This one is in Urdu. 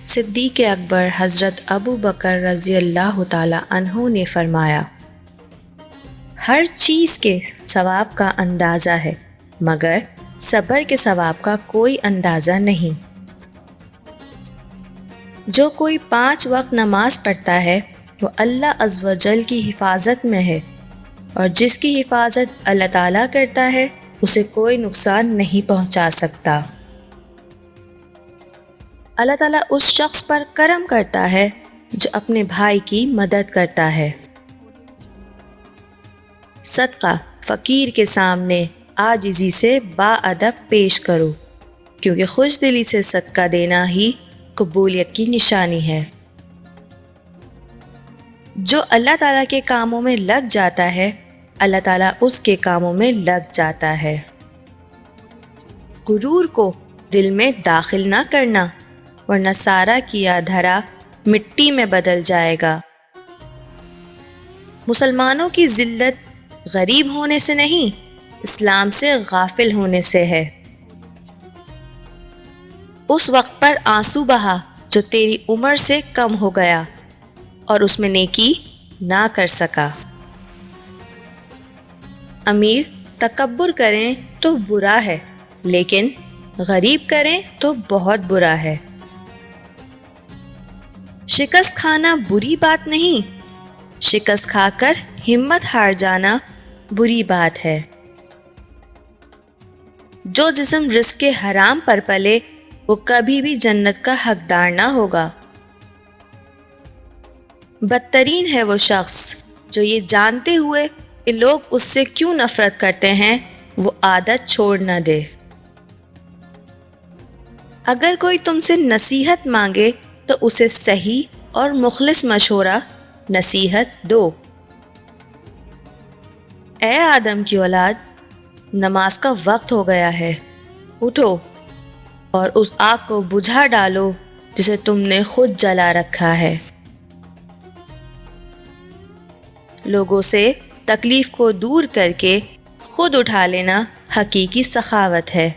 صدیق اکبر حضرت ابو بکر رضی اللہ تعالی عنہ نے فرمایا، ہر چیز کے ثواب کا اندازہ ہے مگر صبر کے ثواب کا کوئی اندازہ نہیں۔ جو کوئی 5 وقت نماز پڑھتا ہے وہ اللہ عز و جل کی حفاظت میں ہے، اور جس کی حفاظت اللہ تعالیٰ کرتا ہے اسے کوئی نقصان نہیں پہنچا سکتا۔ اللہ تعالیٰ اس شخص پر کرم کرتا ہے جو اپنے بھائی کی مدد کرتا ہے۔ صدقہ فقیر کے سامنے عاجزی سے باادب پیش کرو، کیونکہ خوش دلی سے صدقہ دینا ہی قبولیت کی نشانی ہے۔ جو اللہ تعالیٰ کے کاموں میں لگ جاتا ہے اللہ تعالیٰ اس کے کاموں میں لگ جاتا ہے۔ غرور کو دل میں داخل نہ کرنا، ورنہ سارا کیا دھرا مٹی میں بدل جائے گا۔ مسلمانوں کی ذلت غریب ہونے سے نہیں، اسلام سے غافل ہونے سے ہے۔ اس وقت پر آنسو بہا جو تیری عمر سے کم ہو گیا اور اس میں نیکی نہ کر سکا۔ امیر تکبر کریں تو برا ہے، لیکن غریب کریں تو بہت برا ہے۔ شکست کھانا بری بات نہیں، شکست کھا کر ہمت ہار جانا بری بات ہے۔ جو جسم رزق حرام پر پلے وہ کبھی بھی جنت کا حقدار نہ ہوگا۔ بدترین ہے وہ شخص جو یہ جانتے ہوئے کہ لوگ اس سے کیوں نفرت کرتے ہیں وہ عادت چھوڑ نہ دے۔ اگر کوئی تم سے نصیحت مانگے تو اسے صحیح اور مخلص مشورہ نصیحت دو۔ اے آدم کی اولاد، نماز کا وقت ہو گیا ہے، اٹھو اور اس آگ کو بجھا ڈالو جسے تم نے خود جلا رکھا ہے۔ لوگوں سے تکلیف کو دور کر کے خود اٹھا لینا حقیقی سخاوت ہے۔